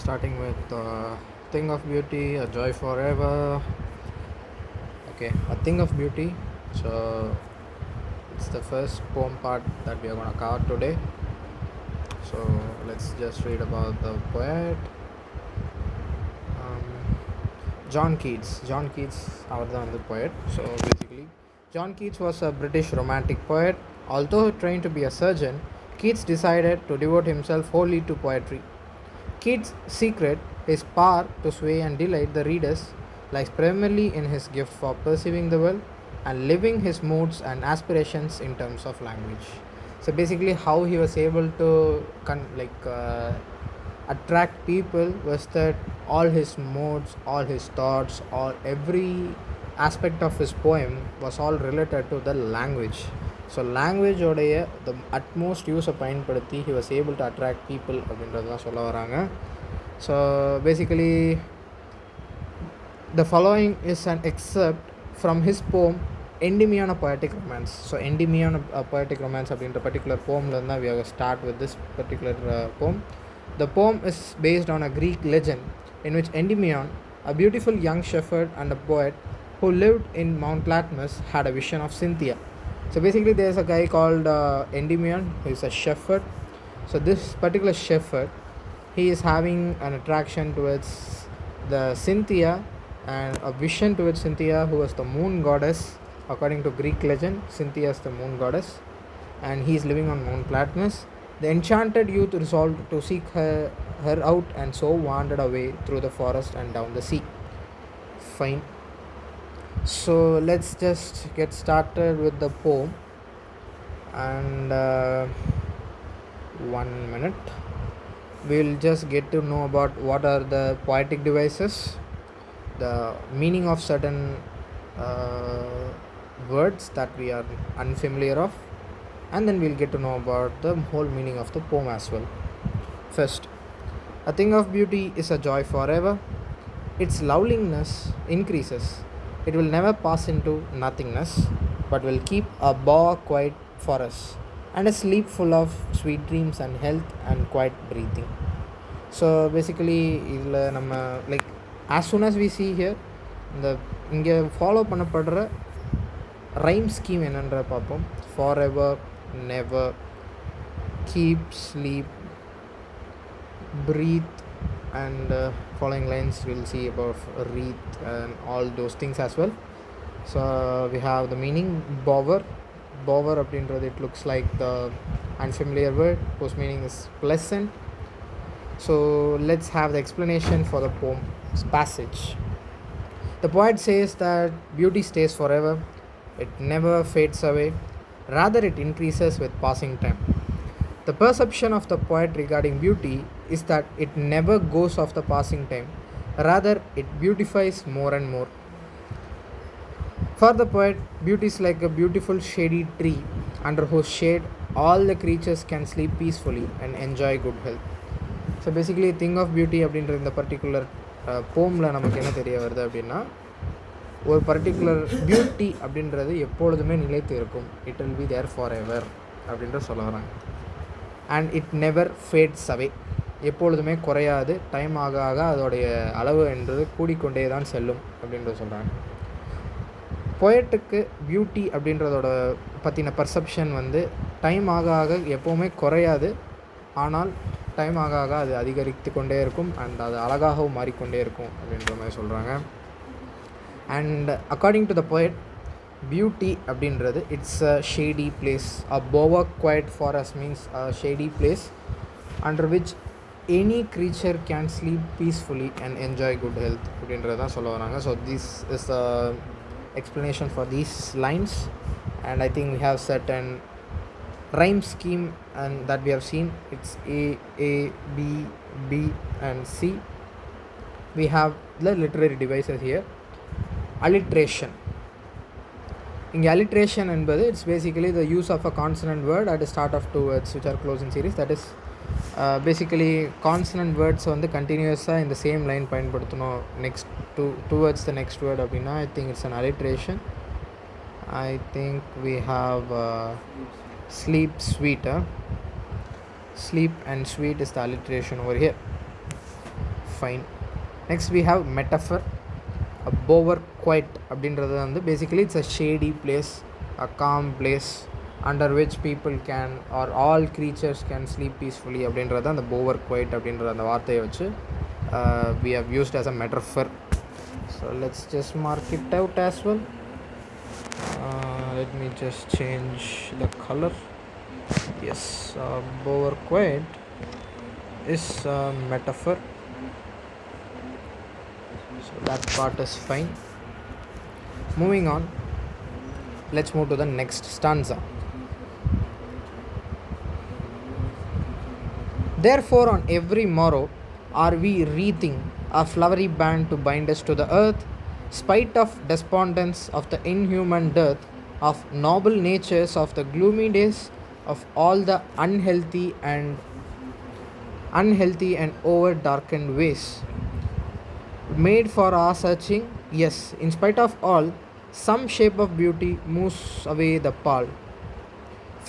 starting with Thing of Beauty, A Joy Forever. Okay, A Thing of Beauty. So it's the first poem part that we are going to cover today. So let's just read about the poet. John Keats. John Keats, the poet. So basically, John Keats was a British romantic poet. Although trained to be a surgeon, Keats decided to devote himself wholly to poetry. Keats' secret, his power to sway and delight the readers, lies primarily in his gift for perceiving the world and living his moods and aspirations in terms of language. So basically, how he was able to attract people was that all his moods, all his thoughts, all every aspect of his poem was all related to the language. So லாங்குவேஜோடைய the utmost யூஸை பயன்படுத்தி he was able to attract people அப்படின்றது தான் சொல்ல வராங்க. So basically the following is an excerpt from his poem Endymion poetic romance. So Endymion poetic romance அப்படின்ற particular போம்லேருந்து தான் we have start with this particular poem. The poem is based on a Greek legend in which Endymion, a beautiful young shepherd and a poet who lived in Mount Latmus, had a vision of Cynthia. So basically there's a guy called Endymion who is a shepherd. So this particular shepherd, he is having an attraction towards the Cynthia and a vision towards Cynthia, who was the moon goddess. According to Greek legend, Cynthia is the moon goddess and he is living on Mount Latmus. The enchanted youth resolved to seek her out and so wandered away through the forest and down the sea. Fine. So let's just get started with the poem. And 1 minute. We'll just get to know about what are the poetic devices, the meaning of certain words that we are unfamiliar of, and then we'll get to know about the whole meaning of the poem as well. First, a thing of beauty is a joy forever. Its loveliness increases. It will never pass into nothingness, but will keep a bower quiet for us, and a sleep full of sweet dreams and health and quiet breathing. So basically, like as soon as we see here, the இங்கே follow பண்ணப்படுற rhyme scheme என்னன்ற பார்ப்போம். forever, never, keep, sleep, breathe, and following lines we'll see about wreath and all those things as well. So we have the meaning bower அப்படின்றது, it looks like the unfamiliar word whose meaning is pleasant. So let's have the explanation for the poem's passage. The poet says that beauty stays forever, it never fades away, rather it increases with passing time. The perception of the poet regarding beauty is that it never goes off the passing time, rather it beautifies more and more. For the poet, beauty is like a beautiful shady tree under whose shade all the creatures can sleep peacefully and enjoy good health. So basically, thing of beauty அப்படின்ற இந்த particular போமில் நமக்கு என்ன தெரிய வருது அப்படின்னா, ஒரு particular beauty அப்படின்றது எப்பொழுதுமே நிலைத்து இருக்கும். It will be there forever எவர் அப்படின்ற சொல்ல வராங்க. And it never fades away, எப்பொழுதுமே குறையாது, டைம் ஆக ஆக அதோடைய அளவு என்றது கூடிக்கொண்டே தான் செல்லும் அப்படின்றது சொல்கிறாங்க. பொயட்டுக்கு பியூட்டி அப்படின்றதோட பற்றின பர்செப்ஷன் டைம் ஆக ஆக எப்போவுமே குறையாது, ஆனால் டைம் ஆக ஆக அது அதிகரித்து கொண்டே இருக்கும் அண்ட் அது அழகாகவும் மாறிக்கொண்டே இருக்கும் அப்படின்ற மாதிரி சொல்கிறாங்க. And according to the poet, beauty அப்படின்றது it's a shady place. A bower quiet forest means a shady place under which any creature can sleep peacefully and enjoy good health அப்படின்றது தான் சொல்ல வராங்க. So this is the explanation for these lines, and I think we have certain rhyme scheme and that we have seen. It's A, B, B and C. We have the literary devices here. Alliteration. இங்கே alliteration என்பது it's basically the use of a consonant word at start of two words which are close in series. That is basically consonant words கண்டினியூஸாக இந்த same line பயன்படுத்தணும் next towards the next word அப்படின்னா I think it's an alliteration. I think we have sleep, sweet. Sleep and sweet is the alliteration over here. fine. Next we have metaphor. A bower quiet அப்படின்றது வந்து basically it's a shady place, a calm place under which people can or all creatures can sleep peacefully அப்படின்றது அந்த bower quiet அப்படின்ற அந்த வார்த்தையை வச்சு we have used as a metaphor. So let's just mark it out as well. Let me just change the color. Yes, bower quiet is a metaphor, so that part is fine. Moving on, let's move to the next stanza. Therefore on every morrow are we wreathing a flowery band to bind us to the earth, spite of despondence of the inhuman dearth of noble natures of the gloomy days of all the unhealthy and over darkened ways made for our searching. Yes, in spite of all, some shape of beauty moves away the pall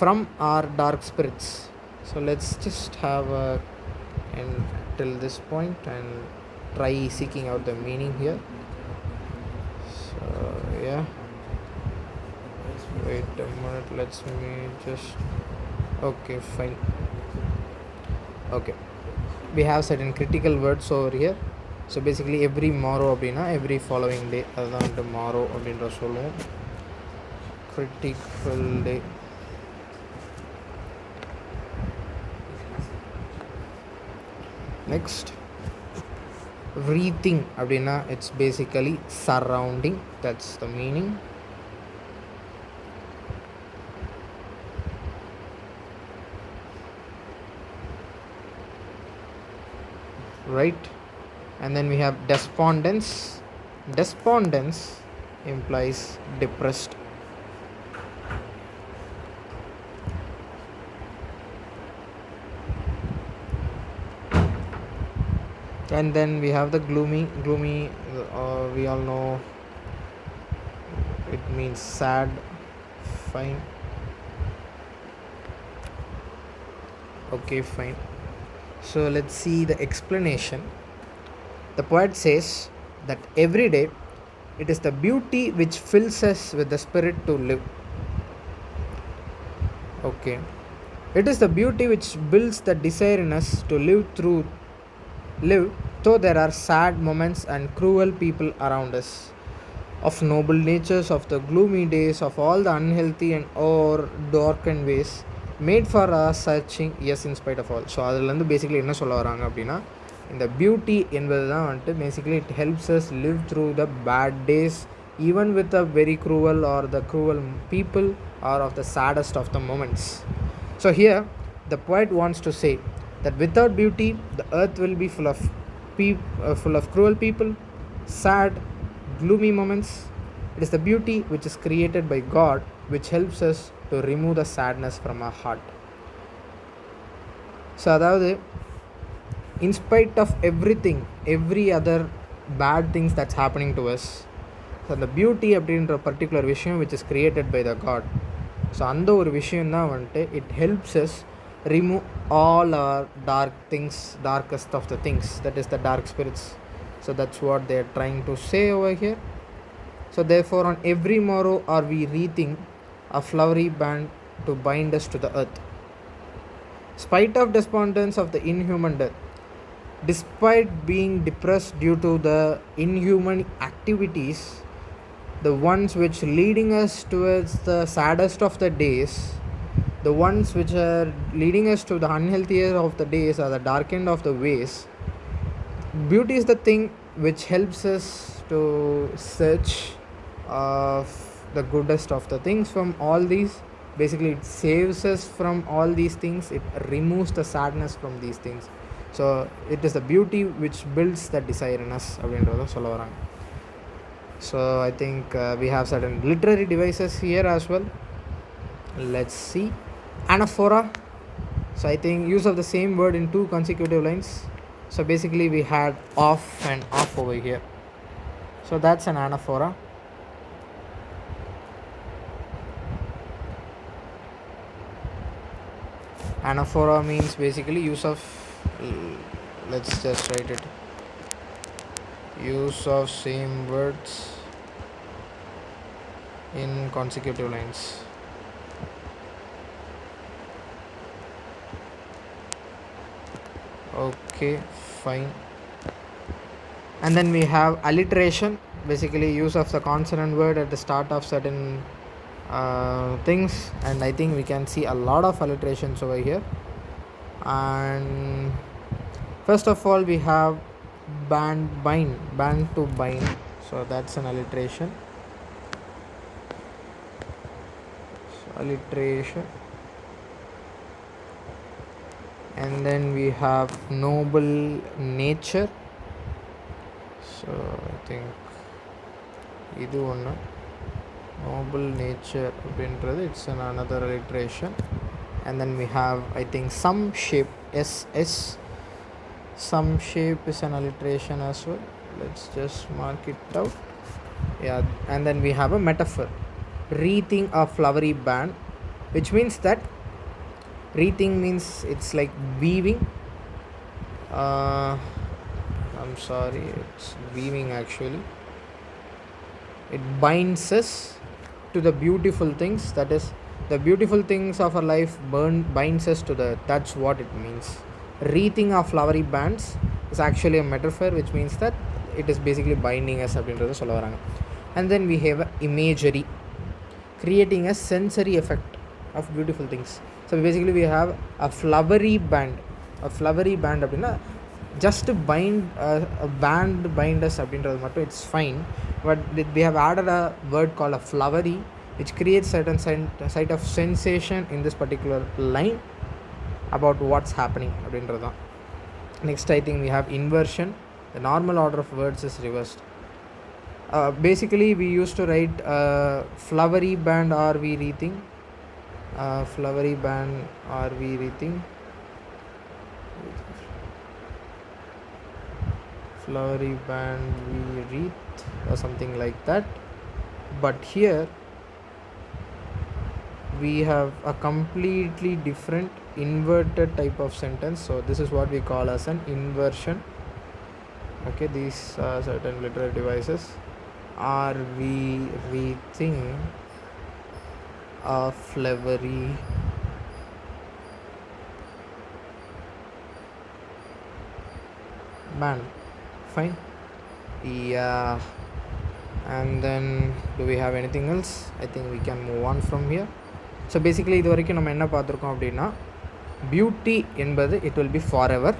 from our dark spirits. So let's just have a and till this point and try seeking out the meaning here. So yeah, wait a minute, let's me just okay, fine. Okay, we have certain critical words over here. So basically every morrow அப்படின்னா every following day, அதுதான் வந்து morrow அப்படின்ற சொல்லுவோம். Critical day. Next, wreathing அப்படின்னா it's basically surrounding, that's the meaning. Right, and then we have despondence. Despondence implies depressed. And then we have the gloomy. We all know it means sad. Fine, okay, fine. So let's see the explanation. The poet says that every day it is the beauty which fills us with the spirit to live. Okay, it is the beauty which builds the desire in us to live though there are sad moments and cruel people around us, of noble natures of the gloomy days of all the unhealthy and or darkened ways made for us searching. Yes, in spite of all. So அதில் வந்து basically என்ன சொல்ல வராங்க அப்படின்னா, இந்த beauty என்பது தான் வந்துட்டு basically it helps us live through the bad days even with the very cruel or the cruel people or of the saddest of the moments. So here the poet wants to say that without beauty the earth will be full of cruel people, sad, gloomy moments. It is the beauty which is created by God which helps us to remove the sadness from our heart. So அதாவது in spite of everything, every other bad things that's happening to us, so the beauty அப்படின்ற particular விஷயம் which is created by the God, so அந்த ஒரு விஷயம் தான் வந்துட்டு it helps us remove all our dark things, darkest of the things, that is the dark spirits. So that's what they are trying to say over here. So therefore on every morrow are we wreathing a flowery band to bind us to the earth, spite of despondence of the inhuman death, despite being depressed due to the inhuman activities, the ones which leading us towards the saddest of the days, the ones which are leading us to the unhealthier of the days or the darkened of the ways. Beauty is the thing which helps us to search of the goodest of the things from all these. Basically it saves us from all these things, it removes the sadness from these things. So it is the beauty which builds the desire in us அப்படின்றத சொல்ல வராங்க. So I think we have certain literary devices here as well. Let's see. Anaphora. So I think use of the same word in two consecutive lines. So basically we had off and off over here, so that's an anaphora. Anaphora means basically use of, let's just write it, use of same words in consecutive lines. Okay, fine. And then we have alliteration, basically use of the consonant word at the start of certain things, and I think we can see a lot of alliterations over here. And first of all, we have band to bind, so that's an alliteration. So alliteration. And then we have noble nature, so I think இது ஒன்று noble nature அப்படின்றது it's another alliteration. And then we have, I think, some shape, ss, some shape is an alliteration as well. Let's just mark it out. Yeah. And then we have a metaphor, wreathing a flowery band, which means that wreathing means it's like weaving. I'm sorry, it's weaving actually. It binds us to the beautiful things, that is the beautiful things of our life binds us to the, that's what it means. Wreathing of flowery bands is actually a metaphor, which means that it is basically binding us அப்படின்றத சொல்ல வராங்க. And then we have imagery, creating a sensory effect of beautiful things. So basically we have a flowery band அப்படின்னா just bind a band bind us அப்படின்றது மட்டும் it's fine, but we have added a word called a flowery, which creates certain side of sensation in this particular line about what's happening அப்படின்றது தான். Next, I think we have inversion. The normal order of words is reversed. Basically we used to write flowery band are we wreathing, flowery band are we wreathing, flowery band we wreath, or something like that. But here we have a completely different inverted type of sentence, so this is what we call as an inversion. Okay, these are certain literary devices. Are we wreathing a flowery band? Fine. Yeah. And then do we have anything else? I think we can move on from here. So basically இது வரைக்கும் நம்ம என்ன பார்த்துருக்கோம் அப்படின்னா, beauty என்பது it will be forever.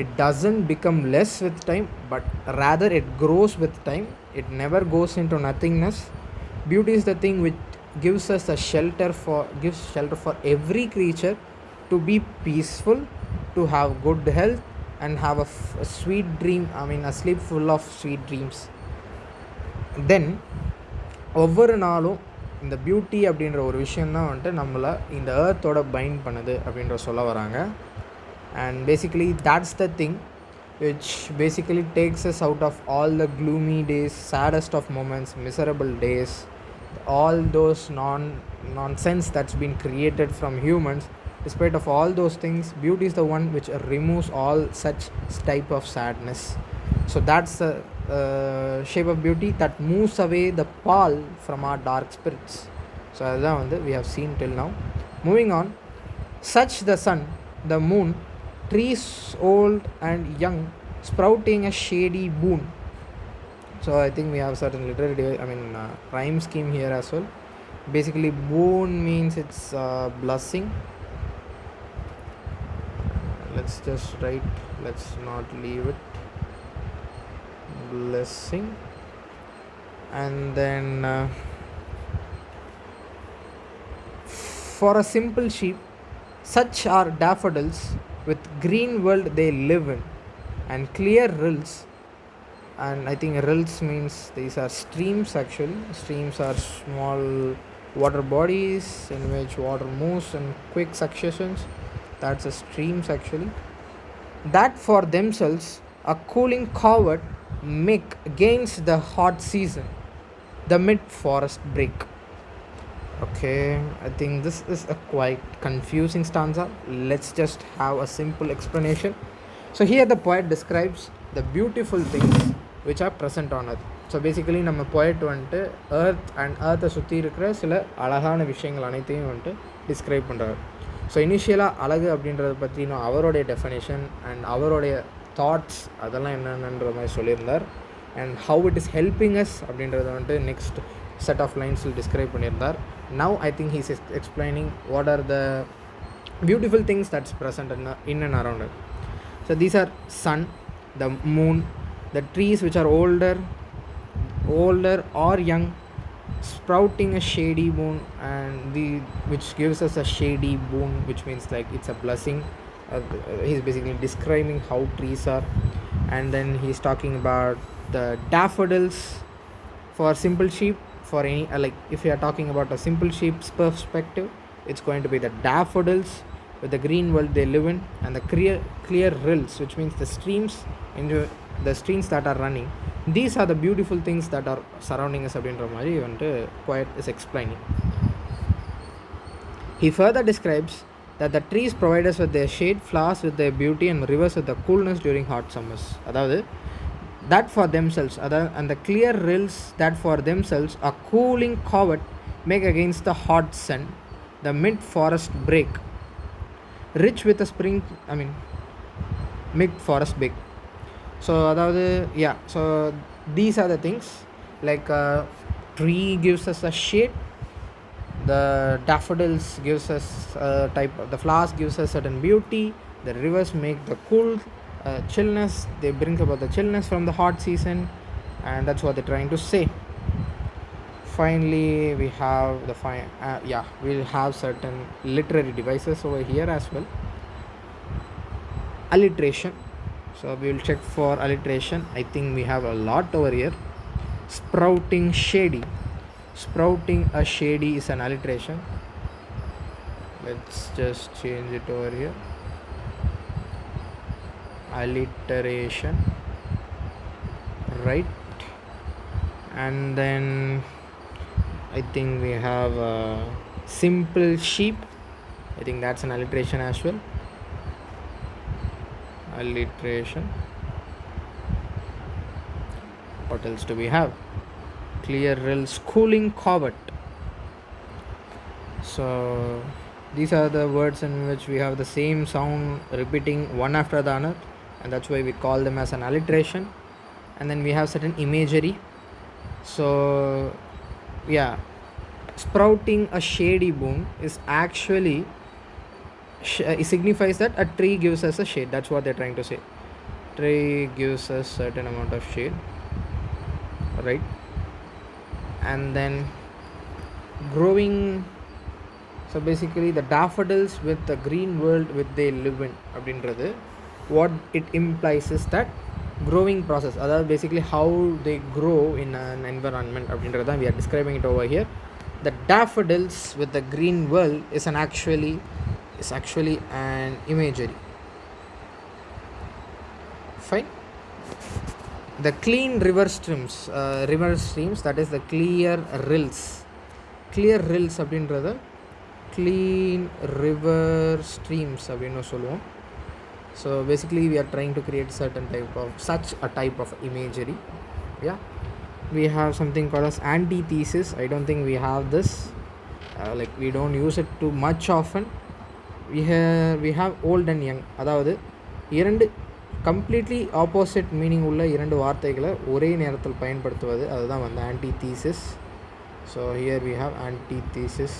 It doesn't become less with time, but rather it grows with time. It never goes into nothingness. Beauty is the thing which gives us a gives shelter for every creature to be peaceful, to have good health, and have a sweet dream, a sleep full of sweet dreams. தென் ஒவ்வொரு நாளும் இந்த beauty அப்படின்ற ஒரு விஷயந்தான் வந்துட்டு நம்மளை இந்த ஏர்த்தோட find பண்ணுது அப்படின்ற சொல்ல வராங்க. And basically that's the thing which basically takes us out of all the gloomy days, saddest of moments, miserable days, all those nonsense that's been created from humans. Despite of all those things, beauty is the one which removes all such type of sadness. So that's the shape of beauty that moves away the pall from our dark spirits. So அதுதான் வந்து we have seen till now. Moving on, such the sun, the moon, trees old and young, sprouting a shady boon. So I think we have certain literary rhyme scheme here as well. Basically boon means it's blessing. Let's just write, let's not leave it, blessing. And then for a simple sheep, such are daffodils, with green world they live in, and clear rills. And I think rills means these are streams. Actually streams are small water bodies in which water moves in quick successions. That's a streams actually. That for themselves a cooling covert make against the hot season, the mid forest break. Okay, I think this is a quite confusing stanza. Let's just have a simple explanation. So here the poet describes the beautiful things which are present on earth. So basically நம்ம poet வந்துட்டு earth and earth-ஐ சுற்றி இருக்கிற சில அழகான விஷயங்கள் அனைத்தையும் வந்துட்டு describe பண்ணுறாரு. ஸோ இனிஷியலாக அழகு அப்படின்றத பற்றின அவருடைய டெஃபனேஷன் அண்ட் அவருடைய தாட்ஸ் அதெல்லாம் என்னென்னன்ற மாதிரி சொல்லியிருந்தார். And how it is helping as அப்படின்றத வந்துட்டு நெக்ஸ்ட் செட் ஆஃப் லைன்ஸில் டிஸ்கிரைப் பண்ணியிருந்தார். Now I think he's explaining what are the beautiful things that's present in and around it. So these are sun, the moon, the trees which are older or young, sprouting a shady boon, and which gives us a shady boon, which means like it's a blessing. He's basically describing how trees are. And then he's talking about the daffodils for simple sheep. For any like if you are talking about a simple sheep's perspective, it's going to be the daffodils with the green world they live in, and the clear rills, which means the streams that are running. These are the beautiful things that are surrounding us அப்படின்ற மாதிரி வந்துட்டு poet is explaining. He further describes that the trees provide us with their shade, flowers with their beauty, and rivers with the coolness during hot summers. அதாவது that for themselves, and the clear rills that for themselves a cooling covert make against the hot sun, the mid forest break, rich with a spring, mid forest break. So அதாவது so these are the things, like tree gives us a shade, the daffodils gives us the flowers gives us certain beauty, the rivers make the cool chillness, they bring about the chillness from the hot season, and that's what they're trying to say. Finally we have we'll have certain literary devices over here as well. Alliteration, so we will check for alliteration. I think we have a lot over here. Sprouting a shady is an alliteration. Let's just change it over here. Alliteration, right? And then I think we have simple sheep. I think that's an alliteration as well. Alliteration. What else do we have? Clear rills, cooling covert. So these are the words in which we have the same sound repeating one after the other, and that's why we call them as an alliteration. And then we have certain imagery. So sprouting a shady boon is actually it signifies that a tree gives us a shade. That's what they're trying to say. Tree gives us certain amount of shade, right? And then growing, so basically the daffodils with the green world which they live in அப்படின்றது what it implies is that growing process, அதாவது basically how they grow in an environment அப்படின்றது தான் we are describing it over here. The daffodils with the green world is actually an imagery. Fine. The clean river streams, that is the clear rills அப்படின்றது clean river streams அப்படின்னு சொல்லுவோம். So basically we are trying to create such a type of imagery. We have something called as antithesis. I don't think we have this, like we don't use it too much often. We have old and young, அதாவது இரண்டு completely opposite meaning உள்ள இரண்டு வார்த்தைகளை ஒரே நேரத்தில் பயன்படுத்துவது, அதுதான் வந்து antithesis. So here we have antithesis,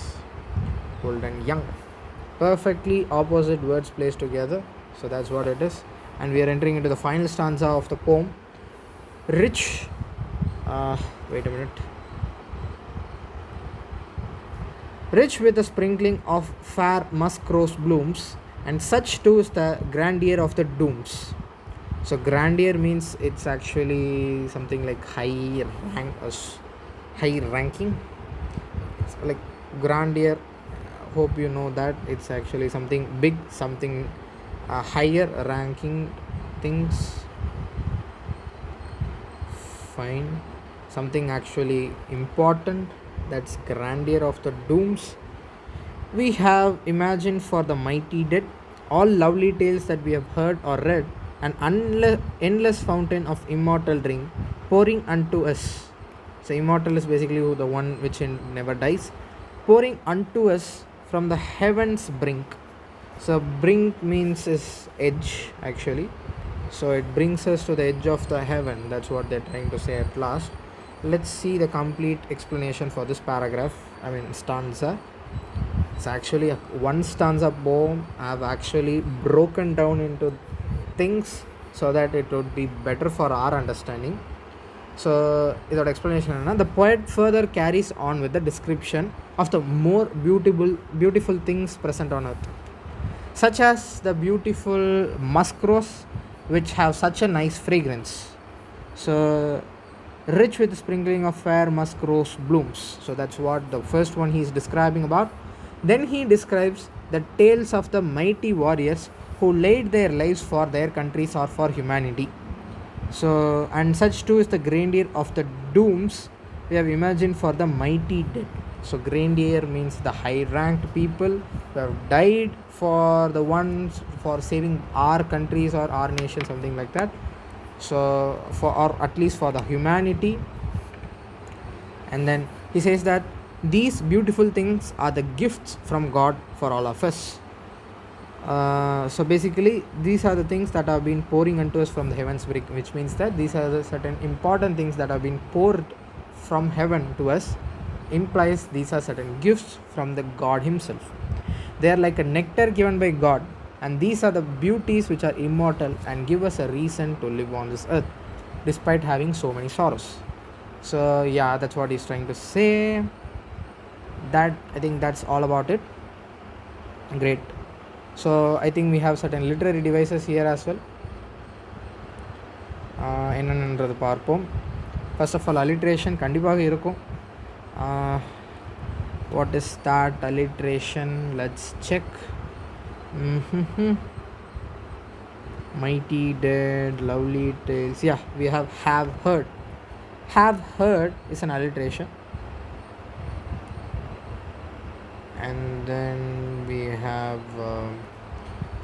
old and young, perfectly opposite words placed together. So that's what it is. And we are entering into the final stanza of the poem. Rich rich with a sprinkling of fair musk rose blooms, and such too is the grandeur of the dooms. So grandeur means it's actually something like high ranking. It's like grandeur, hope you know that it's actually something big, something higher ranking things. Fine. Something actually important, that's grandeur of the dooms. We have imagined for the mighty dead all lovely tales that we have heard or read, an endless fountain of immortal drink, pouring unto us. So immortal is basically the one which never dies. Pouring unto us from the heavens brink. So brink means is edge actually. So it brings us to the edge of the heaven. That's what they're trying to say at last. Let's see the complete explanation for this paragraph. Stanza. It's actually a one stanza poem. I've actually broken down into things so that it would be better for our understanding. So without explanation, the poet further carries on with the description of the more beautiful things present on earth, such as the beautiful musk rose, which have such a nice fragrance. So rich with sprinkling of fair musk rose blooms. So that's what the first one he is describing about. Then he describes the tales of the mighty warriors who laid their lives for their countries or for humanity. So, and such too is the grandeur of the dooms we have imagined for the mighty dead. So grandeur means the high ranked people who have died for the ones for saving our countries or our nation, something like that. So for, or at least for the humanity. And then he says that these beautiful things are the gifts from God for all of us. So basically these are the things that have been pouring into us from the heavens, which means that these are the certain important things that have been poured from heaven to us, implies these are certain gifts from the God himself. They are like a nectar given by God, and these are the beauties which are immortal and give us a reason to live on this earth despite having so many sorrows. So yeah, that's what he's trying to say. That I think that's all about it. Great. So I think we have certain literary devices here as well. என்னென்னது பார்ப்போம். First of all, alliteration கண்டிப்பாக இருக்கும். What is that alliteration? Let's check. Mighty dead, lovely tales. Yeah, we have heard. Have heard is an alliteration. And then we have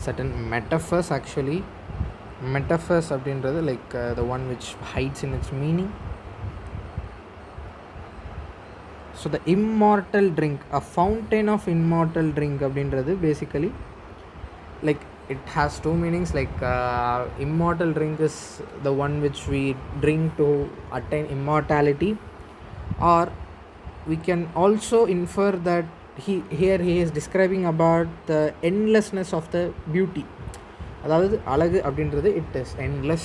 certain metaphors actually. Metaphors அப்படின்றது like the one which hides in its meaning. So the immortal drink, a fountain of immortal drink அப்படின்றது basically like it has two meanings, like immortal drink is the one which we drink to attain immortality, or we can also infer that he is describing about the endlessness of the beauty. அதாவது அழகு அப்படின்றது it is endless.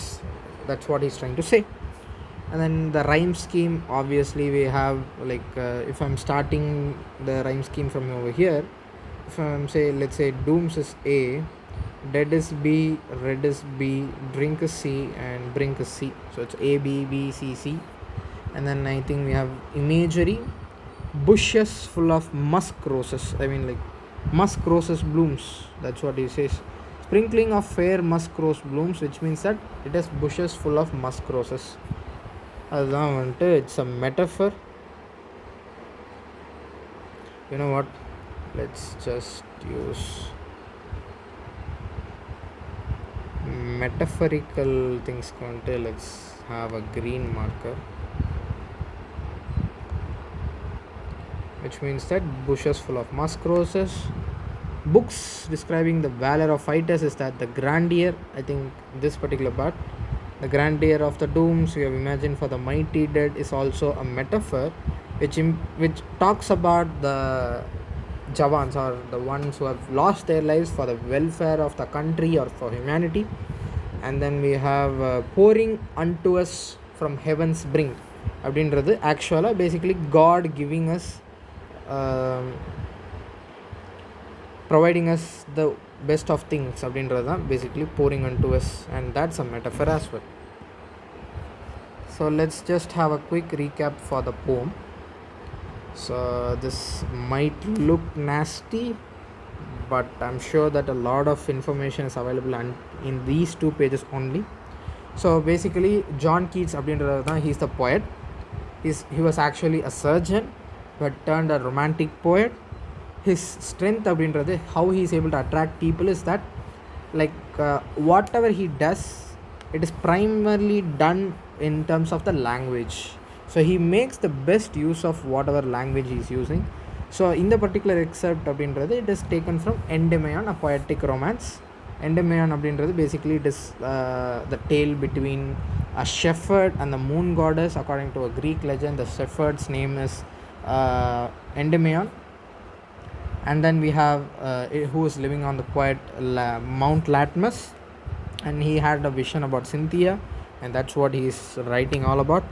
That's what he's trying to say. And then the rhyme scheme, obviously we have like if I'm starting the rhyme scheme from over here, if I'm let's say dooms is A, dead is B, red is B, drink is C, and brink is C. So it's A, B, B, C, C. And then I think we have imagery, bushes full of musk roses. Like musk roses blooms. That's what he says. Sprinkling of fair musk rose blooms, which means that it has bushes full of musk roses. அதுதான் வந்துட்டு it's a metaphor. You know what, let's just use metaphorical things. Let's have a green marker, which means that bushes full of musk roses. Books describing the valor of fighters is that the grandeur, I think this particular part, the grandeur of the dooms we have imagined for the mighty dead is also a metaphor which talks about the Javans, or the ones who have lost their lives for the welfare of the country or for humanity. And then we have pouring unto us from heaven's brink அப்படின்றது actually basically God giving us providing us the best of things அப்படின்றது தான் basically pouring unto us, and that's a metaphor as well. So let's just have a quick recap for the poem. So this might look nasty, but I'm sure that a lot of information is available in these 2 pages only. So basically John Keats அப்படின்றது தான், he's the poet. He was actually a surgeon but turned a romantic poet. His strength அப்படின்றது, how he is able to attract people is that like whatever he does, it is primarily done in terms of the language. So he makes the best use of whatever language he is using. So in the particular excerpt அப்படின்றது it is taken from Endymion, a poetic romance. Endymion அப்படின்றது basically it is the tale between a shepherd and the moon goddess. According to a Greek legend, the shepherd's name is Endymion, and then we have who is living on the Mount Latmus, and he had a vision about Cynthia, and that's what he is writing all about.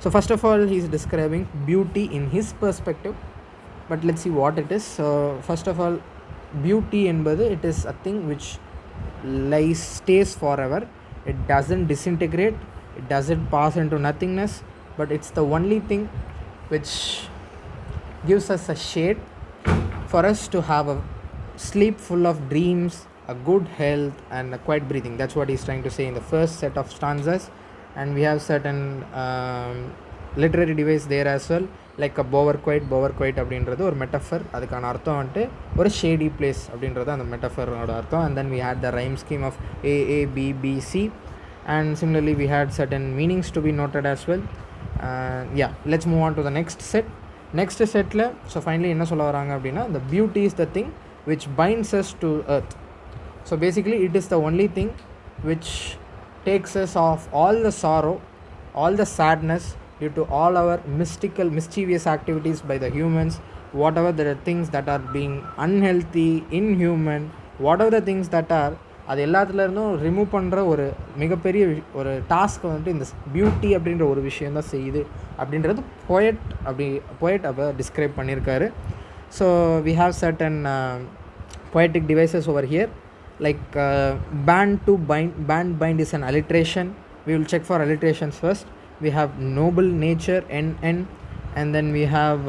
So first of all, he is describing beauty in his perspective, but let's see what it is. So first of all, beauty என்பது it is a thing which stays forever. It doesn't disintegrate, it doesn't pass into nothingness, but it's the only thing which gives us a shade for us to have a sleep full of dreams, a good health, and a quiet breathing. That's what he's trying to say in the first set of stanzas. And we have certain literary device there as well, like a bower quiet அப்படின்றது ஒரு metaphor. அதுக்கான அர்த்தம் வந்துட்டு ஒரு shady place அப்படின்றது அந்த மெட்டஃபரோட அர்த்தம். And then we had the rhyme scheme of AABBC, and similarly we had certain meanings to be noted as well. Yeah, let's move on to the next setல. ஸோ ஃபைனலி என்ன சொல்ல வராங்க அப்படின்னா, the beauty is the thing which binds us to earth. So basically it is the only thing which takes us off all the sorrow, all the sadness due to all our mischievous activities by the humans, whatever the things that are being unhealthy, inhuman, whatever the things that are, அது எல்லாத்துலேருந்தும் remove பண்ணுற ஒரு மிகப்பெரிய ஒரு task வந்துட்டு இந்த beauty அப்படின்ற ஒரு விஷயந்தான் செய்யுது அப்படின்றது போயட் அப்போ டிஸ்கிரைப் பண்ணியிருக்காரு. So we have certain poetic devices over here, like band to bind is an alliteration. We will check for alliterations first. We have noble nature, NN, and then we have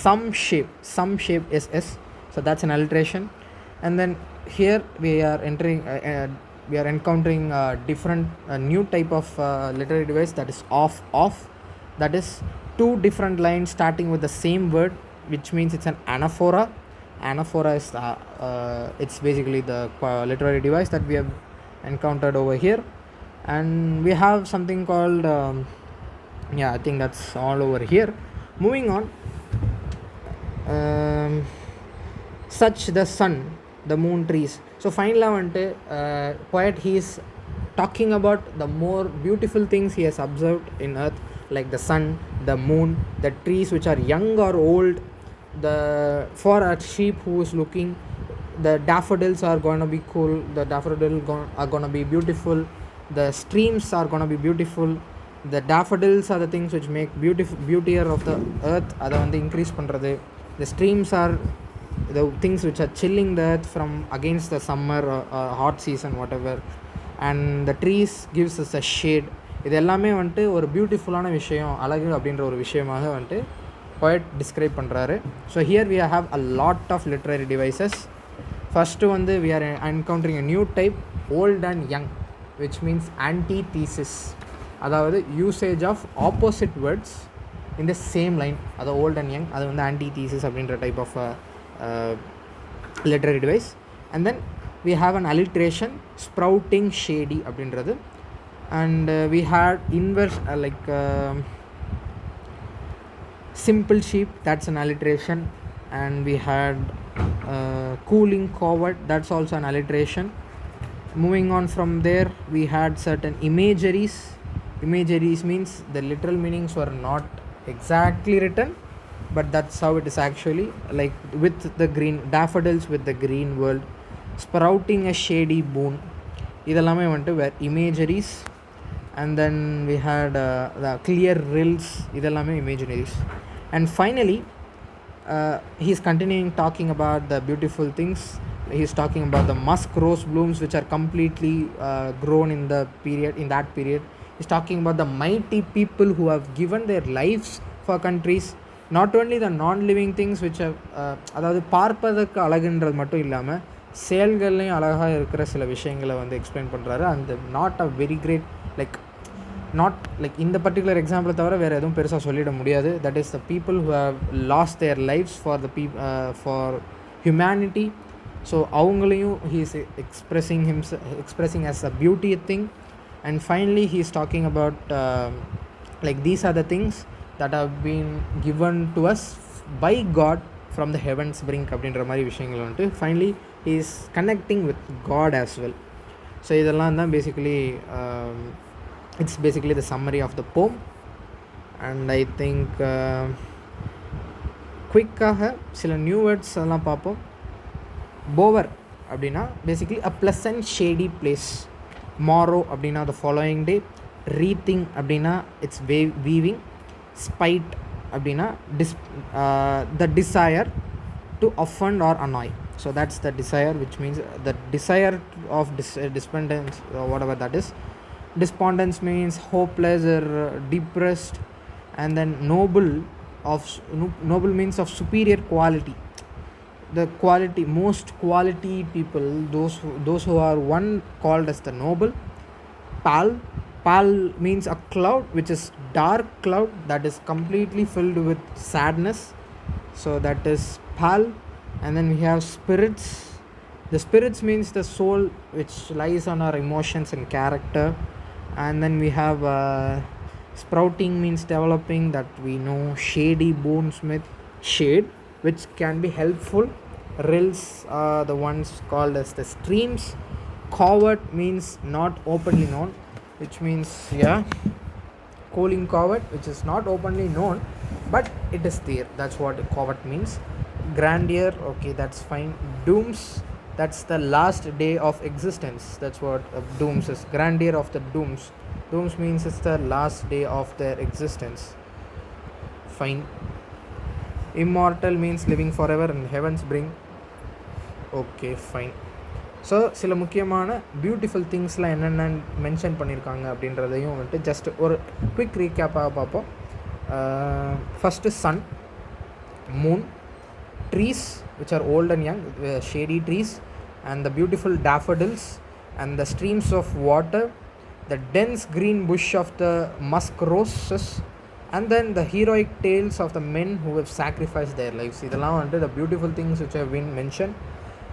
some shape SS, so that's an alliteration. And then here we are encountering different new type of literary device, that is off, that is two different lines starting with the same word, which means it's an anaphora. Anaphora is it's basically the literary device that we have encountered over here. And we have something called I think that's all over here. Moving on, such the sun, the moon, trees. So finally வந்துட்டு poet he is talking about the more beautiful things he has observed in earth, like the sun, the moon, the trees which are young or old, for a sheep who is looking, the daffodils are going to be cool, the daffodils are going to be beautiful, the streams are going to be beautiful, the daffodils are the things which make beautier of the earth, அதை வந்து increase பண்ணுறது. The streams are the things which are chilling the earth from against the summer or hot season, whatever, and the trees gives us a shade. இது எல்லாமே வந்துட்டு ஒரு பியூட்டிஃபுல்லான விஷயம், அழகு அப்படின்ற ஒரு விஷயமாக வந்துட்டு poet describe பண்ணுறாரு. So here we have a lot of literary devices. First வந்து we are encountering a new type, old and young, which means antithesis, அதாவது usage of opposite words in the same line. அது old and young, அது வந்து antithesis அப்படின்ற type of literary device. And then we have an alliteration, sprouting shady அப்படின்றது. And we had inverse simple sheep, that's an alliteration. And we had cooling coward, that's also an alliteration. Moving on from there, we had certain imageries means the literal meanings were not exactly written, but that's how it is actually, like with the green daffodils, with the green world, sprouting a shady boon, idellame vantu were imageries. And then we had the clear rills, idellame imageries. And finally he's continuing talking about the beautiful things. He's talking about the musk rose blooms which are completely grown in that period. He's talking about the mighty people who have given their lives for countries. Not only the non-living things which have அதாவது பார்ப்பதற்கு அழகுன்றது மட்டும் இல்லாமல் செயல்கள்லையும் அழகாக இருக்கிற சில விஷயங்களை வந்து explain பண்ணுறாரு. அந்த நாட் அ வெரி கிரேட் இந்த பர்டிகுலர் எக்ஸாம்பிளை தவிர வேறு எதுவும் பெருசாக சொல்லிட முடியாது. That is the people who have lost their lives for humanity. So அவங்களையும் he is expressing as a beauty thing. And finally he's talking about like these are the things that have been given to us by God from the heavens brink அப்படின்ற மாதிரி விஷயங்கள் வந்துட்டு finally he is connecting with God as well. So இதெல்லாம் தான் basically it's basically the summary of the poem. And I think குயிக்காக சில new words அதெல்லாம் பார்ப்போம். போவர் அப்படின்னா basically a pleasant shady place. Morrow அப்படின்னா த ஃபாலோயிங் டே. ரீத்திங் அப்படின்னா it's weaving. Spite அப்படின்னா the desire to offend or annoy. So that's the desire, which means the desire of despondence, whatever that is. Despondence means hopeless or depressed. And then noble means of superior quality. The quality, most quality people, those who are one called as the noble. Pal means a cloud, which is dark cloud that is completely filled with sadness. So that is pal. And then we have spirits. The spirits means the soul which lies on our emotions and character. And then we have sprouting means developing, that we know. Shady, bonesmith, shade, which can be helpful. Rills are the ones called as the streams. Coward means not openly known, which means calling coward, which is not openly known but it is there. That's what coward means. Grandeur, okay, that's fine. Dooms, that's the last day of existence. That's what dooms is. Grandeur of the dooms. Dooms means it's the last day of their existence. Fine. Immortal means living forever and heavens bring. Okay, fine. So சில முக்கியமான beautiful திங்ஸ்லாம் என்னென்ன mention பண்ணியிருக்காங்க அப்படின்றதையும் வந்துட்டு just ஒரு quick ரீகேப்பாக பார்ப்போம். First sun, moon, trees which are old and young, shady trees, and the beautiful daffodils, and the streams of water, the dense green bush of the musk roses, and then the heroic tales of the men who have sacrificed their lives. இதெல்லாம் வந்துட்டு the beautiful things which have been mentioned.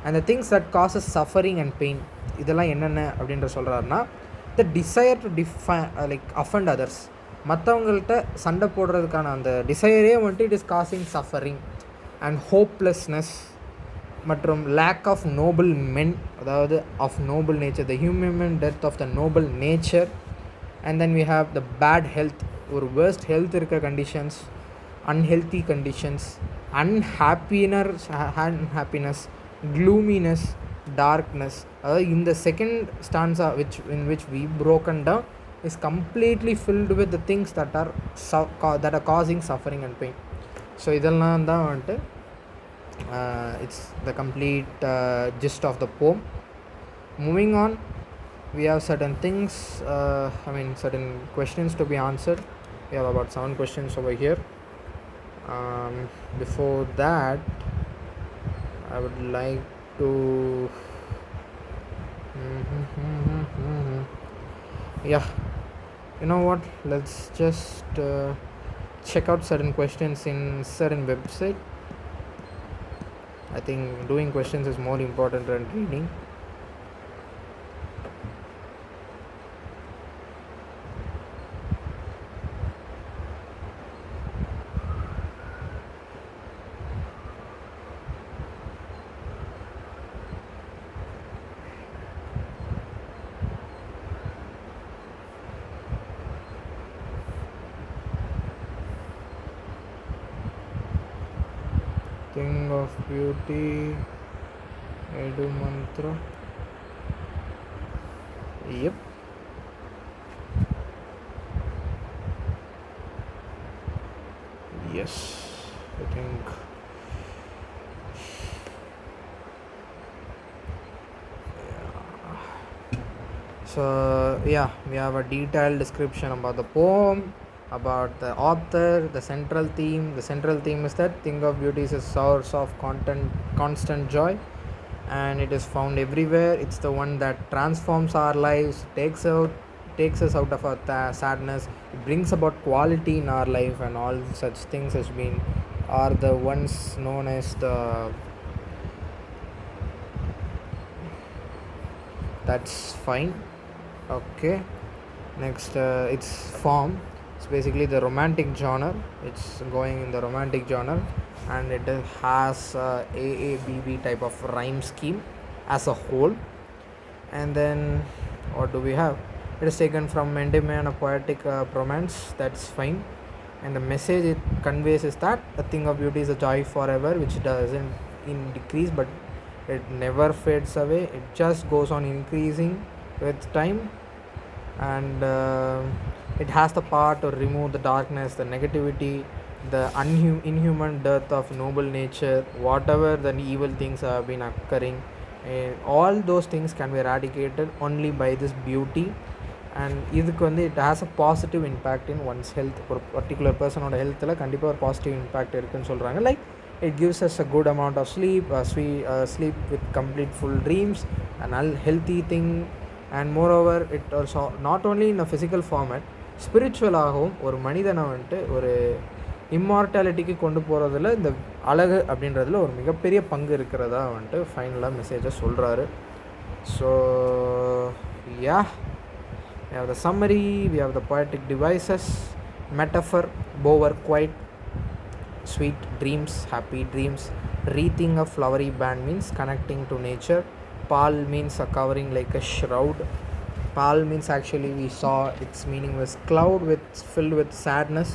And the things that causes suffering and pain, இதெல்லாம் என்னென்ன அப்படின்ற சொல்கிறாருன்னா, the desire to offend others. மற்றவங்கள்ட்ட சண்டை போடுறதுக்கான அந்த டிசையரே வந்துட்டு it is causing suffering and hopelessness மற்றும் லேக் ஆஃப் நோபல் மென், அதாவது of noble nature, the human death of the noble nature. And then we have the bad health, ஒரு worst health இருக்கிற conditions, unhealthy conditions, unhappiness, gloominess, darkness. அதாவது இந்த second stanza in which we broken down is completely filled with the things that are causing suffering and pain. So இதெல்லாம் தான் வந்துட்டு it's the complete gist of the poem. Moving on, we have certain things, certain questions to be answered. We have about 7 questions over here. Before that, I would like to you know what, let's just check out certain questions in certain website. I think doing questions is more important than reading. Thing of beauty, Edu mantra. Yep. Yes, I think. So yeah, we have a detailed description about the poem, about the author, the central theme. The central theme is that thing of beauty is a source of constant joy, and it is found everywhere. It's the one that transforms our lives, takes us out of our sadness. It brings about quality in our life, and all such things are the ones known as the, that's fine. Okay, Next, its form. It's basically the romantic genre. It's going in the romantic genre, and it has AABB type of rhyme scheme as a whole. And then, what do we have? It is taken from Endymion, a poetic romance. That's fine. And the message it conveys is that a thing of beauty is a joy forever, which doesn't decrease, but it never fades away. It just goes on increasing with time, and it has the power to remove the darkness, the negativity, the inhuman death of noble nature, whatever the evil things have been occurring. All those things can be eradicated only by this beauty. And இதுக்கு வந்து it has a positive impact in one's health. ஒரு particular பர்சனோட ஹெல்த்தில் கண்டிப்பாக ஒரு positive impact இருக்குன்னு சொல்கிறாங்க. Like it gives us a good amount of sleep, sleep with complete full dreams, an healthy thing. And moreover, it also not only in a physical format, ஸ்பிரிச்சுவலாகவும் ஒரு மனிதனை வந்துட்டு ஒரு இம்மார்டாலிட்டிக்கு கொண்டு போகிறதுல இந்த அழகு அப்படின்றதுல ஒரு மிகப்பெரிய பங்கு இருக்கிறதா வந்துட்டு ஃபைனலாக மெசேஜை சொல்கிறாரு. So yeah, we have the summary, we have the poetic devices, metaphor, bower quiet, sweet dreams, happy dreams. Wreathing a flowery band means connecting to nature. Pal means a covering like a shroud. Pal means, actually we saw its meaning was cloud with filled with sadness.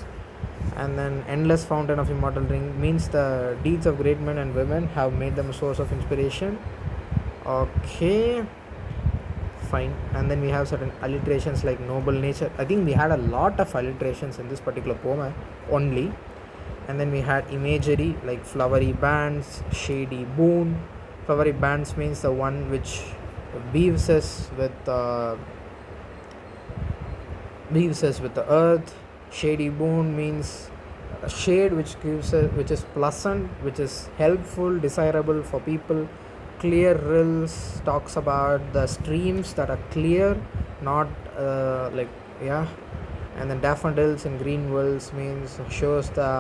And then endless fountain of immortal drink means the deeds of great men and women have made them a source of inspiration. Okay, fine. And then we have certain alliterations like noble nature. I think we had a lot of alliterations in this particular poem only. And then we had imagery like flowery bands, shady boon. Flowery bands means the one which weaves us with the earth. Shady boon means a shade which gives which is pleasant, which is helpful, desirable for people. Clear rills talks about the streams that are clear, not like yeah. And then daffodils in green worlds means shows the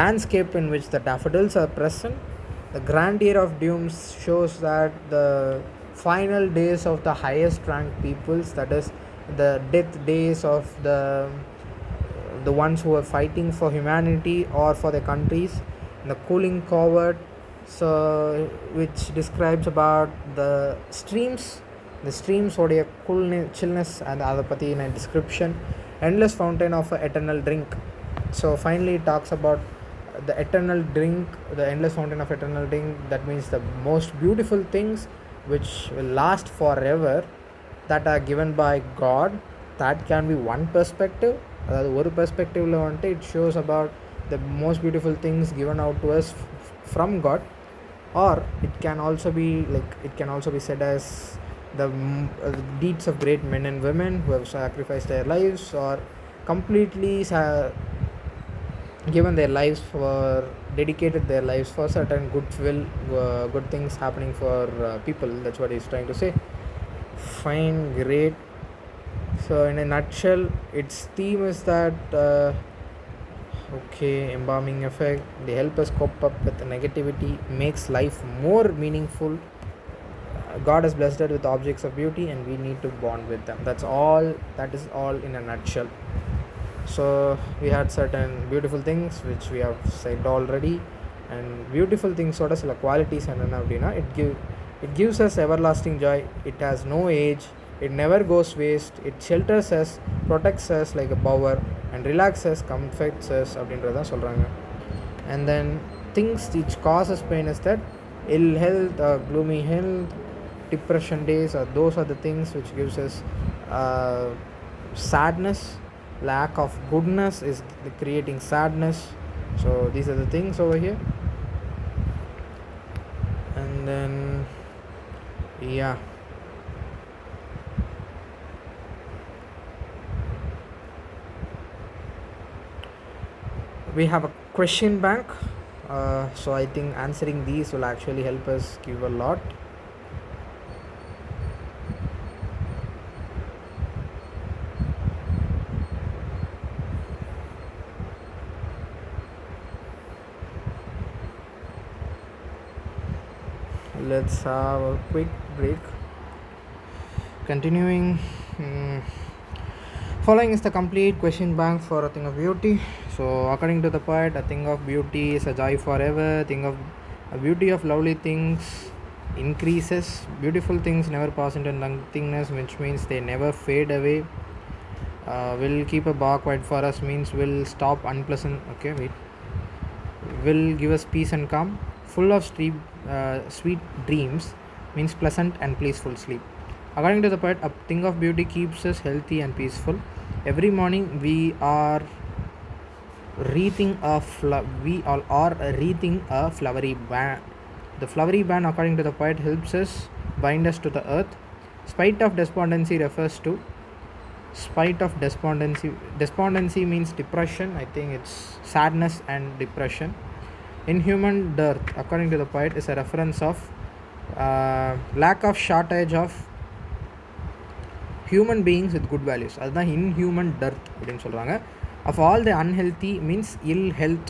landscape in which the daffodils are present. The grandeur of dooms shows that the final days of the highest ranked peoples, that is the death days of the ones who are fighting for humanity or for their countries. The cooling covert, so which describes about the streams உடைய chillness and அதை பற்றின description. Endless fountain of eternal drink. So finally it talks about the eternal drink, the endless fountain of eternal drink. That means the most beautiful things which will last forever, that are given by God. That can be one perspective. அதாவது ஒரு பெர்ஸ்பெக்டிவில் வந்துட்டு it shows about the most beautiful things given out to us from God. Or it can also be said as the deeds of great men and women who have sacrificed their lives or completely given their lives for dedicated their lives for certain good things happening for people. That's what he's trying to say. Fine, great. So in a nutshell, its theme is that embalming effect, they help us cope up with the negativity, makes life more meaningful. God has blessed us with objects of beauty and we need to bond with them. That is all in a nutshell. So we had certain beautiful things which we have said already. And beautiful things sort of சில qualities என்னென்ன அப்படின்னா, it gives us everlasting joy. It has no age. It never goes waste. It shelters us, protects us like a bower, and relaxes, comforts us அப்படின்றதான் சொல்கிறாங்க. And then things which causes pain is that ill health, gloomy health, depression days, those are the things which gives us sadness. Lack of goodness is creating sadness. So these are the things over here. And then yeah, we have a question bank. So I think answering these will actually help us give a lot. Let's have a quick break. Continuing. Following is the complete question bank for a thing of beauty. So, according to the poet, a thing of beauty is a joy forever. Thing of a beauty of lovely things increases. Beautiful things never pass into nothingness, which means they never fade away. Will keep a bar quiet for us means will stop unpleasant. Okay, wait. Will give us peace and calm. Full of sweet dreams means pleasant and peaceful sleep. According to the poet, a thing of beauty keeps us healthy and peaceful. Every morning we are we all are wreathing a flowery band. The flowery band, according to the poet, helps us bind us to the earth. Spite of despondency refers to spite of despondency means depression. I think it's sadness and depression. Inhuman dearth, according to the poet, is a reference of lack of shortage of human beings with good values. அதுதான் inhuman dearth அப்படின்னு சொல்கிறாங்க. Of all the unhealthy means ill health.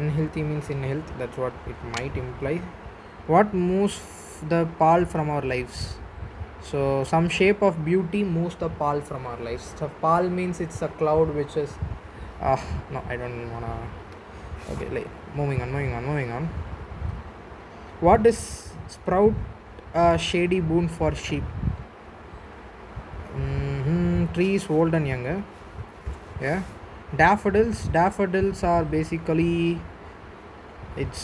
Unhealthy means in health, that's what it might imply. What moves the pall from our lives? So some shape of beauty moves the pall from our lives. So pall means it's a cloud which is no, I don't wanna. Okay, like moving on. What is sprout a shady boon for sheep? Trees old and younger. Yeah. Daffodils are basically it's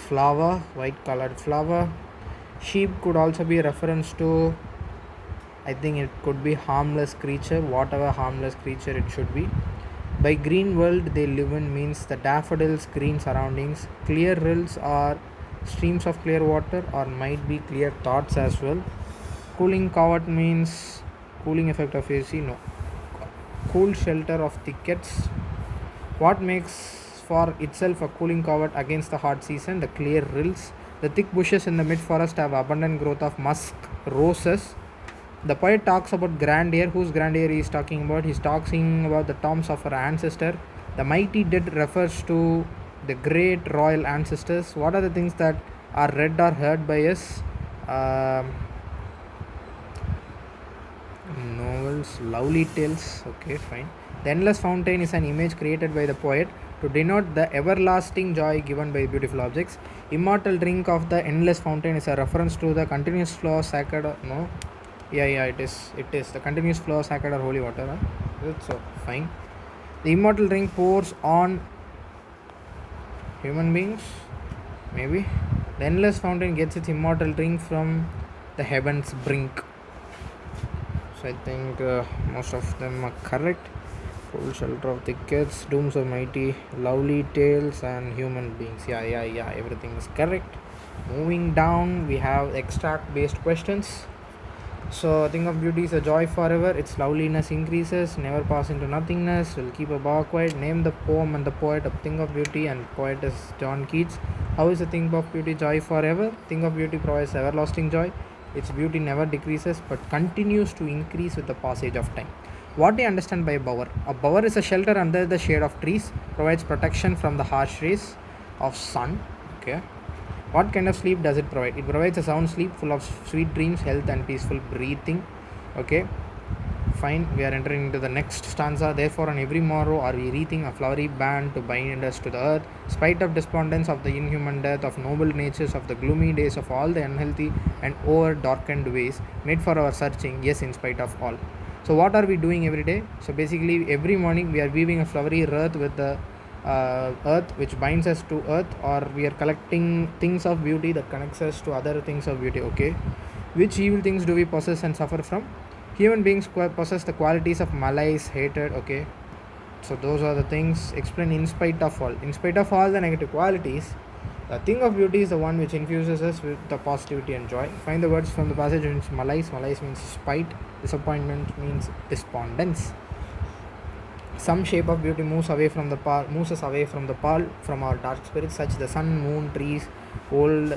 flower, white colored flower. Sheep could also be a reference to, I think it could be harmless creature, whatever harmless creature it should be. By green world they live in means the daffodils green surroundings. Clear rills are streams of clear water or might be clear thoughts as well. Cooling covert means cooling effect of AC. No. Cool shelter of thickets. What makes for itself a cooling covert against the hot season? The clear rills. The thick bushes in the mid forest have abundant growth of musk roses. The poet talks about grandeur. Whose grandeur he is talking about? He is talking about the tombs of our ancestor. The mighty dead refers to the great royal ancestors. What are the things that are read or heard by us? Novels, lovely tales. Okay, fine. The endless fountain is an image created by the poet to denote the everlasting joy given by beautiful objects. Immortal drink of the endless fountain is a reference to the continuous flow of sacred. No, yeah, it is the continuous flow of sacred or holy water. So fine. The immortal drink pours on human beings. Maybe the endless fountain gets its immortal drink from the heavens brink. So I think most of them are correct. Cool shelter of thickets, dooms of mighty, lovely tales, and human beings. Yeah, everything is correct. Moving down, we have extract based questions. So thing of beauty is a joy forever. Its loveliness increases, never pass into nothingness, will keep a bar quiet. Name the poem and the poet of thing of beauty, and poet is John Keats. How is the thing of beauty joy forever? Thing of beauty provides everlasting joy. Its beauty never decreases but continues to increase with the passage of time. What do you understand by a bower? A bower is a shelter under the shade of trees, provides protection from the harsh rays of sun. Okay. What kind of sleep does it provide? It provides a sound sleep full of sweet dreams, health, and peaceful breathing. Okay, fine. We are entering into the next stanza. Therefore, on every morrow are we wreathing a flowery band to bind us to the earth. Spite of despondence of the inhuman death, of noble natures, of the gloomy days, of all the unhealthy and over darkened ways, made for our searching. Yes, in spite of all. So, what are we doing every day? So, basically, every morning we are weaving a flowery earth with the earth which binds us to earth, or we are collecting things of beauty that connects us to other things of beauty. Okay, which evil things do we possess and suffer from? Human beings possess the qualities of malice, hatred. Okay, so those are the things explained in spite of all. In spite of all the negative qualities, the thing of beauty is the one which infuses us with the positivity and joy. Find the words from the passage. Means malice. Malice means spite. Disappointment means despondence. Some shape of beauty moves us away from the pall, from our dark spirits, such the sun, moon, trees old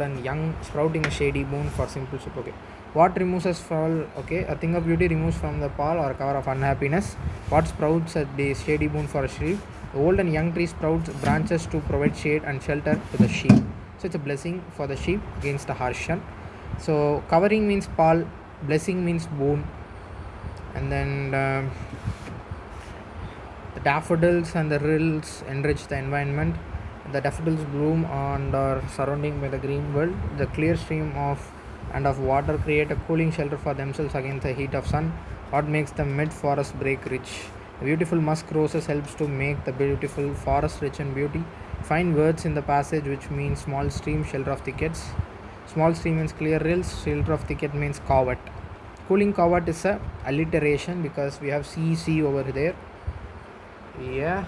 and young, sprouting a shady boon for simple soup. Okay. What removes us from? Okay, a thing of beauty removes from the pall or cover of unhappiness. What sprouts a shady boon for a sheep? The old and young tree sprouts branches to provide shade and shelter to the sheep. So it's a blessing for the sheep against the harsh sun. So covering means pall, blessing means boon. And then the daffodils and the rills enrich the environment. The daffodils bloom and are surrounding by the green world. The clear stream of water create a cooling shelter for themselves against the heat of sun. What makes the mid forest break rich? The beautiful musk roses helps to make the beautiful forest rich in beauty. Find words in the passage which means small stream, shelter of thickets. Small stream means clear rills, shelter of thicket means covert. Cooling covert is a alliteration because we have C over there. Yeah,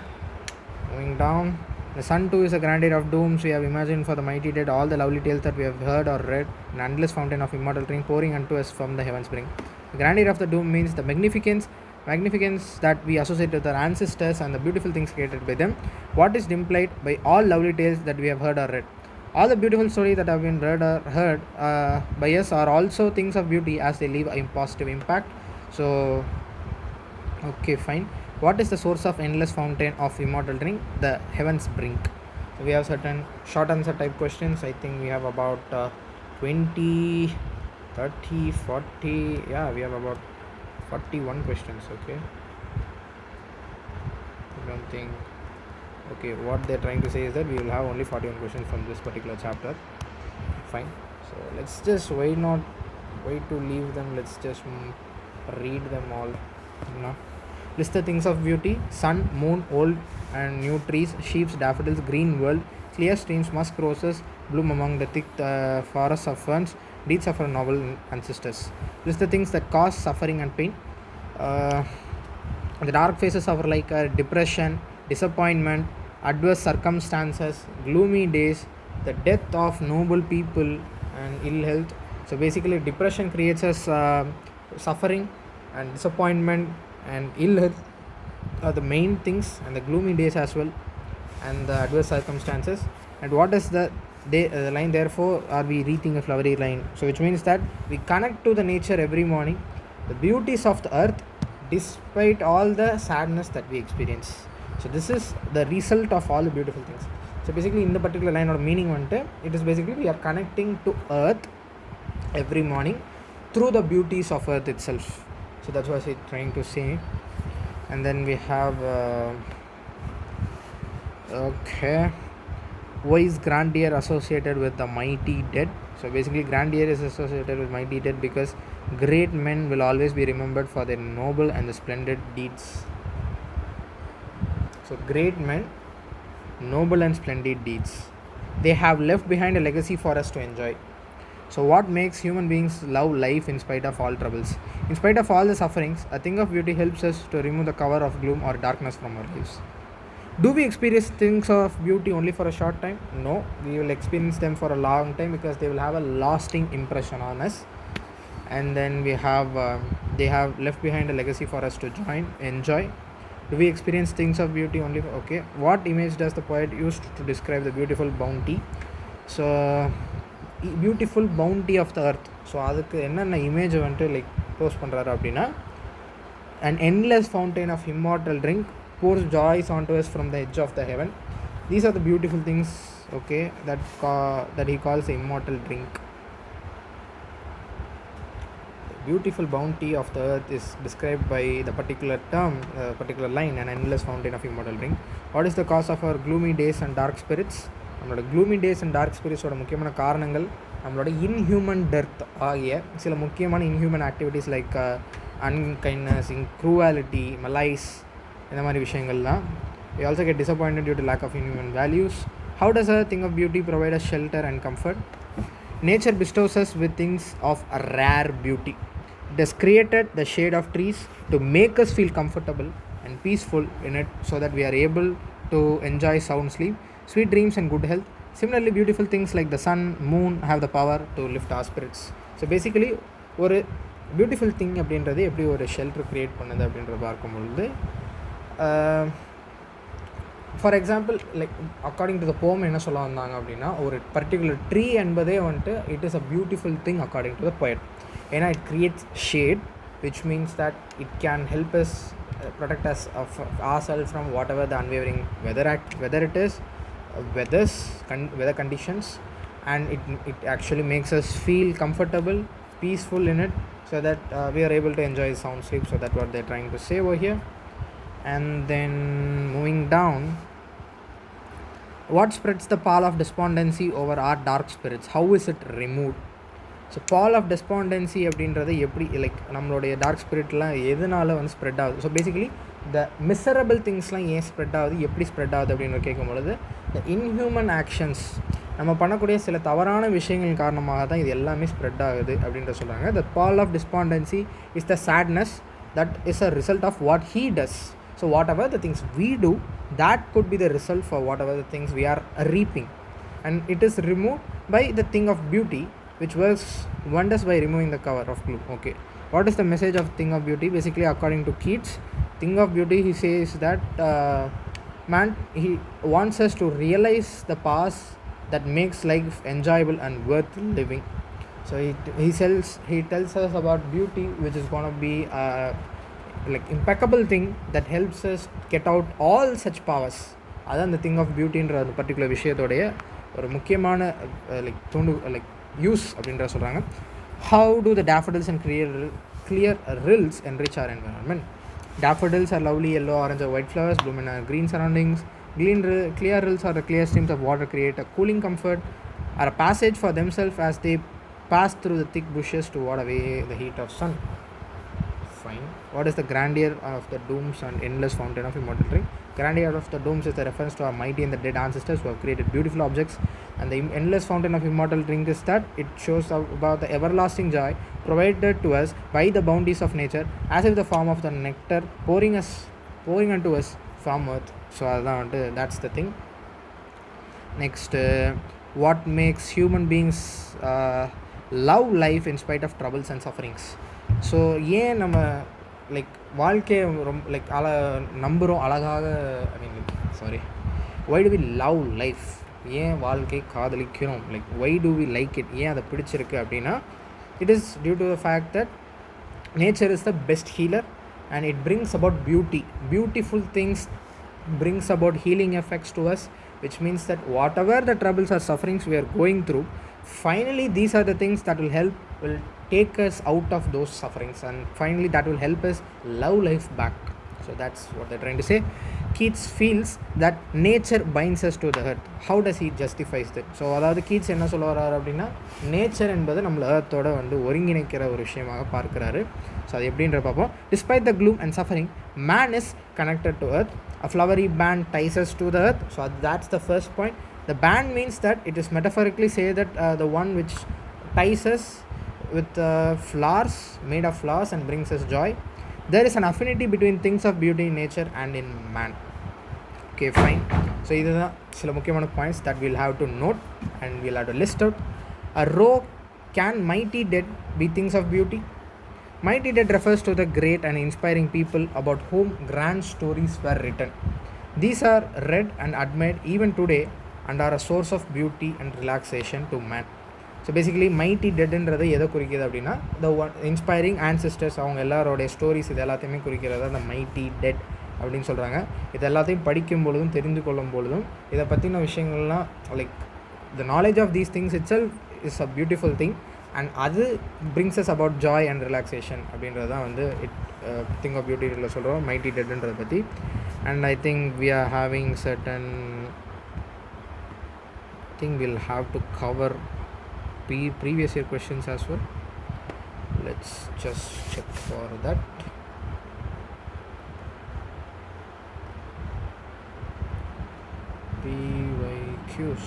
moving down. The sun too is a grandeur of dooms we have imagined for the mighty dead. All the lovely tales that we have heard or read, an endless fountain of immortal drink pouring unto us from the heavens spring. The grandeur of the doom means the magnificence that we associate with our ancestors and the beautiful things created by them. What is implied by all lovely tales that we have heard or read? All the beautiful stories that have been read or heard by us are also things of beauty as they leave a positive impact. So, okay, fine. What is the source of endless fountain of immortal drink? The heavens brink. So we have certain short answer type questions. I think we have about 20, 30, 40. Yeah, we have about 41 questions. Okay. I don't think. Okay, what they're trying to say is that we will have only 41 questions from this particular chapter. Fine. So let's just wait to leave them. Let's just read them all. List the things of beauty: sun, moon, old and new trees, sheep, daffodils, green world, clear streams, musk roses bloom among the thick forests of ferns, deeds of our noble ancestors. List the things that cause suffering and pain. Uh, the dark phases of like depression, disappointment, adverse circumstances, gloomy days, the death of noble people, and ill health. So basically, depression creates us suffering, and disappointment and ill health are the main things, and the gloomy days as well, and the adverse circumstances. And what is the line? Therefore, are we reaching a flowery line? So which means that we connect to the nature every morning, the beauties of the earth, despite all the sadness that we experience. So this is the result of all the beautiful things. So basically, in the particular line or meaning one time, it is basically we are connecting to earth every morning through the beauties of earth itself. So that's what I'm trying to say. And then we have okay, why is grandeur associated with the mighty dead? So basically, grandeur is associated with mighty dead because great men will always be remembered for their noble and the splendid deeds. So great men, noble and splendid deeds, they have left behind a legacy for us to enjoy. So what makes human beings love life in spite of all troubles? In spite of all the sufferings, a thing of beauty helps us to remove the cover of gloom or darkness from our lives. Do we experience things of beauty only for a short time? No, we will experience them for a long time because they will have a lasting impression on us. And then we have they have left behind a legacy for us to enjoy. Do we experience things of beauty only okay? What image does the poet use to describe the beautiful bounty? So beautiful bounty of the earth. So அதுக்கு என்னென்ன image வந்துட்டு like post பண்ணுறாரு அப்படின்னா, an endless fountain of immortal drink pours joys onto us from the edge of the heaven. These are the beautiful things, okay, that he calls the immortal drink. Beautiful bounty of the earth is described by the particular term, particular line, an endless fountain of immortal drink. What is the cause of our gloomy days and dark spirits? நம்மளோட gloomy days and dark spiritsோட முக்கியமான காரணங்கள் நம்மளோட inhuman டெர்த் ஆகிய சில முக்கியமான inhuman activities like அன்கைண்ட்னஸ், cruelty, malaise, இந்த மாதிரி விஷயங்கள்லாம். We also get disappointed due to lack of inhuman values. How does a thing of beauty provide us shelter and comfort? Nature bestows us with things of a rare beauty. It has created the shade of trees to make us feel comfortable and peaceful in it so that we are able to enjoy sound sleep, sweet dreams and good health. Similarly, beautiful things like the sun, moon have the power to lift our spirits. So basically, ஒரு beautiful thing அப்படின்றது எப்படி ஒரு shelter create பண்ணுது அப்படின்றத பார்க்கும்பொழுது, for example like according to த போம் என்ன சொல்ல வந்தாங்க அப்படின்னா, ஒரு பர்டிகுலர் ட்ரீ என்பதே வந்துட்டு it is a beautiful thing according to the poet. ஏன்னா it creates shade which means that it can help us protect us of ourselves from whatever the unwavering weather it is, weather conditions, and it actually makes us feel comfortable, peaceful in it. so that we are able to enjoy sound sleep. So that's what they're trying to say over here. And then moving down, what spreads the pall of despondency over our dark spirits? How is it removed? So pall of despondency அப்படின்றது எப்படி like நம்மளுடைய dark ஸ்பிரிட்லாம் எதனால வந்து spread ஆகுது? So basically த miserable திங்ஸ்லாம் ஏன் spread ஆகுது, எப்படி ஸ்ப்ரெட் ஆகுது அப்படின்னு கேட்கும்பொழுது, த இன்ஹியூமன் ஆக்ஷன்ஸ், நம்ம பண்ணக்கூடிய சில தவறான விஷயங்கள் காரணமாக தான் இது எல்லாமே ஸ்ப்ரெட் ஆகுது அப்படின்ற சொல்கிறாங்க. The pall of despondency is the sadness that is a result of what he does. So whatever the things we do, that could be the result for whatever the things we are reaping, and it is removed by the thing of beauty, which works wonders by removing the cover of glue. Okay, what is the message of thing of beauty? Basically, according to Keats, thing of beauty, he says that man, he wants us to realize the past that makes life enjoyable and worth living. So he tells us about beauty, which is going to be like impeccable thing that helps us get out all such powers. அதான் the thing of beauty என்ற ஒரு particular விஷயத்தோடைய ஒரு முக்கியமான like like use அப்படின்ற சொல்கிறாங்க. How do the daffodils and clear rills enrich our environment? Daffodils are lovely yellow, orange or white flowers bloom in our green surroundings. Clear rills are the clear streams of water create a cooling comfort, are a passage for themselves as they pass through the thick bushes to ward away the heat of sun. Fine. What is the grandeur of the domes and endless fountain of immortal drink? Grandeur of the domes is a reference to our mighty and the dead ancestors who have created beautiful objects, and the endless fountain of immortal drink is that it shows about the everlasting joy provided to us by the bounties of nature, as if the form of the nectar pouring unto us from earth. So that's the thing. Next, what makes human beings love life in spite of troubles and sufferings? So ஏன் நம்ம like வாழ்க்கையை ரொம்ப like நம்புகிறோம் அழகாக, why do we love life? ஏன் வாழ்க்கை காதலிக்கிறோம், like why do we like it? ஏன் அதை பிடிச்சிருக்கு அப்படின்னா, it is due to the fact that nature is the best healer and it brings about beauty. Beautiful things brings about healing effects to us, which means that whatever the troubles or sufferings we are going through, finally these are the things that will take us out of those sufferings, and finally that will help us love life back. So that's what they're trying to say. Keats feels that nature binds us to the earth. How does he justify that? So அதாவது Keats என்ன சொல்ல வர்றாரு அப்படின்னா, nature என்பது நம்மளை ஏர்த்தோட வந்து ஒருங்கிணைக்கிற ஒரு விஷயமாக பார்க்குறாரு. ஸோ அது எப்படின்ற பார்ப்போம். Despite the gloom and suffering, man is connected to earth. A flowery band ties us to the earth. So that's the first point. The band means that it is metaphorically say that the one which ties us with flowers, made of flowers, and brings us joy. There is an affinity between things of beauty in nature and in man. Okay, fine. So these are சில முக்கியமான points that we'll have to note and we'll have to list out. A row, can mighty dead be things of beauty? Mighty dead refers to the great and inspiring people about whom grand stories were written. These are read and admired even today and are a source of beauty and relaxation to man. So basically mighty டெட்ன்றது எதை குறிக்கிது அப்படின்னா, the one inspiring ancestors, அவங்க எல்லாரோடைய stories இது எல்லாத்தையுமே குறிக்கிறதா அந்த mighty dead அப்படின்னு சொல்கிறாங்க. இது எல்லாத்தையும் படிக்கும் பொழுதும் தெரிந்து கொள்ளும் பொழுதும் இதை பற்றின விஷயங்கள்லாம் like the knowledge of these things itself is a beautiful thing, and அது brings us about joy and relaxation அப்படின்றது தான் வந்து திங் ஆஃப் பியூட்டியில் சொல்கிறோம் மைட்டி டெட்ன்றதை பற்றி. And I think we are having certain thing will have to cover previous year questions as well. Let's just check for that. PYQs.